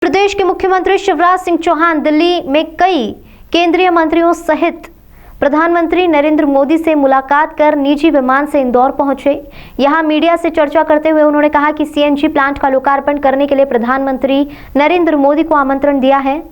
प्रदेश के मुख्यमंत्री शिवराज सिंह चौहान दिल्ली में कई केंद्रीय मंत्रियों सहित प्रधानमंत्री नरेंद्र मोदी से मुलाकात कर निजी विमान से इंदौर पहुंचे। यहां मीडिया से चर्चा करते हुए उन्होंने कहा कि सीएनजी प्लांट का लोकार्पण करने के लिए प्रधानमंत्री नरेंद्र मोदी को आमंत्रण दिया है।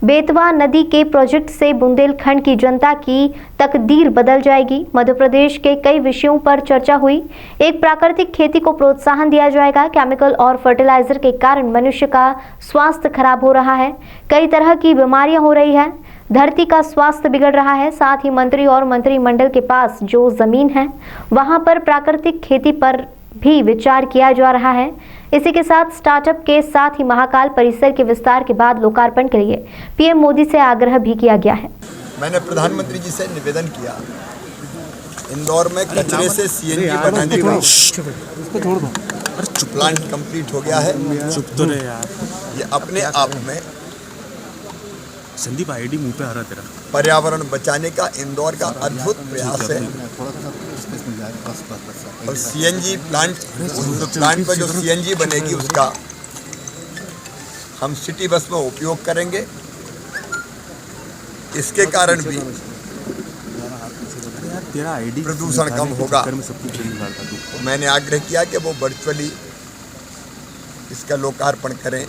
बेतवा नदी के प्रोजेक्ट से बुंदेलखंड की जनता की तकदीर बदल जाएगी। मध्य प्रदेश के कई विषयों पर चर्चा हुई। एक प्राकृतिक खेती को प्रोत्साहन दिया जाएगा। केमिकल और फर्टिलाइजर के कारण मनुष्य का स्वास्थ्य खराब हो रहा है। कई तरह की बीमारियां हो रही है। धरती का स्वास्थ्य बिगड़ रहा है। साथ ही मंत्री और मंत्रिमंडल के पास जो जमीन है वहां पर प्राकृतिक खेती पर भी विचार किया जा रहा है। इसी के साथ स्टार्टअप के साथ ही महाकाल परिसर के विस्तार के बाद लोकार्पण के लिए पीएम मोदी से आग्रह भी किया गया है। मैंने प्रधानमंत्री जी से निवेदन किया, इंदौर में कचरे से सीएनजी बनाने का प्लांट कंप्लीट हो गया है। चुप तो रहे यार, ये अपने आप में संदीप आईडी मुंह पे आ रहा तेरा। पर्यावरण बचाने का इंदौर का अद्भुत प्रयास है। और सीएनजी प्लांट, उस प्लांट पर जो सीएनजी बनेगी उसका हम सिटी बस में उपयोग करेंगे। इसके कारण भी तेरा आईडी प्रदूषण कम होगा। मैंने आग्रह किया कि वो वर्चुअली इसका लोकार्पण करें।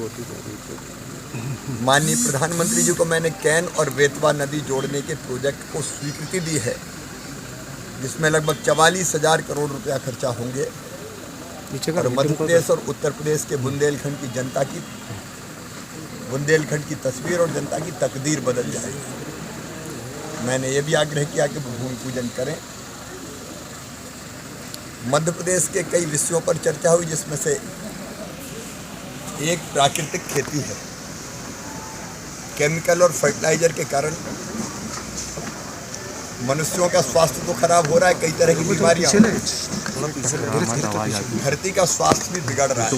माननीय प्रधानमंत्री जी को मैंने कैन और बेतवा नदी जोड़ने के प्रोजेक्ट को स्वीकृति दी है, जिसमें लगभग 44,000 करोड़ रुपया खर्चा होंगे। और मध्य प्रदेश और उत्तर प्रदेश के बुंदेलखंड की जनता की, बुंदेलखंड की तस्वीर और जनता की तकदीर बदल जाएगी। मैंने ये भी आग्रह किया कि वो भूमि पूजन करें। मध्य प्रदेश के कई विषयों पर चर्चा हुई, जिसमें से एक प्राकृतिक खेती है। केमिकल और फर्टिलाइजर के कारण मनुष्यों का स्वास्थ्य तो खराब हो रहा है, कई तरह की बीमारियां, धरती का स्वास्थ्य भी बिगड़ रहा है।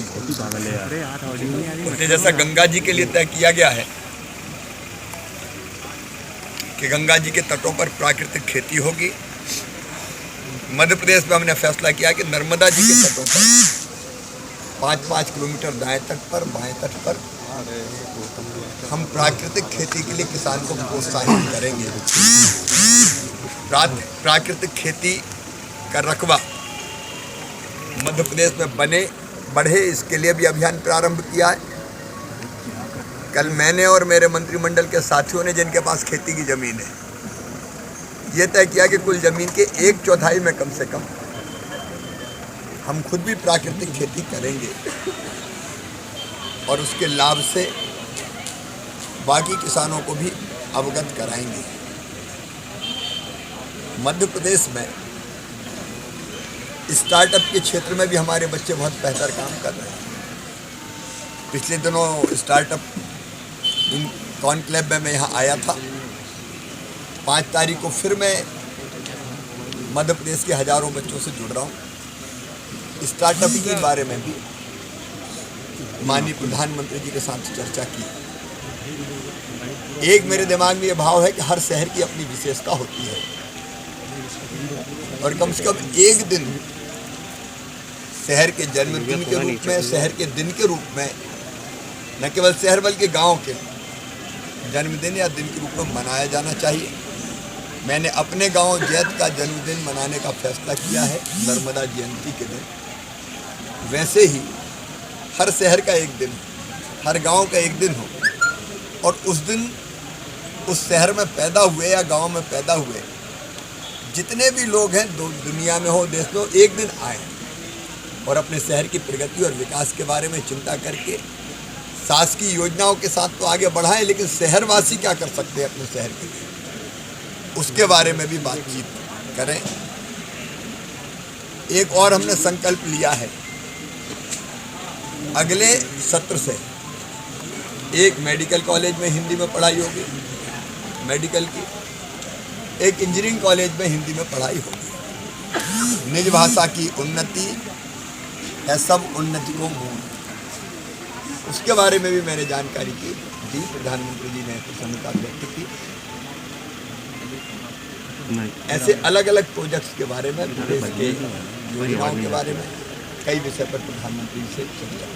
जैसा गंगा जी के लिए तय किया गया है कि गंगा जी के तटों पर प्राकृतिक खेती होगी, मध्य प्रदेश में हमने फैसला किया कि नर्मदा जी के तटों पर 5-5 किलोमीटर दाएं तट पर, बाएं तट पर हम प्राकृतिक खेती के लिए किसान को प्रोत्साहित करेंगे। प्राकृतिक खेती का रकबा मध्य प्रदेश में बढ़े, इसके लिए भी अभियान प्रारंभ किया है। कल मैंने और मेरे मंत्रिमंडल के साथियों ने, जिनके पास खेती की जमीन है, ये तय किया कि कुल जमीन के 1/4 में कम से कम हम खुद भी प्राकृतिक खेती करेंगे और उसके लाभ से बाकी किसानों को भी अवगत कराएंगे। मध्य प्रदेश में स्टार्टअप के क्षेत्र में भी हमारे बच्चे बहुत बेहतर काम कर रहे हैं। पिछले दिनों स्टार्टअप इन कॉन्क्लेव में मैं यहाँ आया था। 5 तारीख को फिर मैं मध्य प्रदेश के हजारों बच्चों से जुड़ रहा हूँ। स्टार्टअप के बारे में भी माननीय प्रधानमंत्री जी के साथ चर्चा की। एक मेरे दिमाग में ये भाव है कि हर शहर की अपनी विशेषता होती है और कम से कम एक दिन शहर के जन्मदिन के रूप में, शहर के दिन के रूप में, न केवल शहर बल्कि गांव के जन्मदिन या दिन के रूप में मनाया जाना चाहिए। मैंने अपने गांव जैत का जन्मदिन मनाने का फैसला किया है नर्मदा जयंती के दिन। वैसे ही हर शहर का एक दिन, हर गांव का एक दिन हो और उस दिन उस शहर में पैदा हुए या गांव में पैदा हुए जितने भी लोग हैं, दुनिया में हो, देश में हो, एक दिन आए और अपने शहर की प्रगति और विकास के बारे में चिंता करके शासकीय योजनाओं के साथ तो आगे बढ़ाएं, लेकिन शहरवासी क्या कर सकते हैं अपने शहर के लिए, उसके बारे में भी बातचीत करें। एक और हमने संकल्प लिया है, अगले सत्र से एक मेडिकल कॉलेज में हिंदी में पढ़ाई होगी, मेडिकल की, एक इंजीनियरिंग कॉलेज में हिंदी में पढ़ाई होगी। निज भाषा की उन्नति है सब उन्नति को मूल, उसके बारे में भी मैंने जानकारी की। प्रधानमंत्री जी ने प्रसन्नता व्यक्त की। ऐसे अलग अलग प्रोजेक्ट्स के बारे में, प्रदेश के योजनाओं के बारे में कई विषय पर प्रधानमंत्री से चर्चा।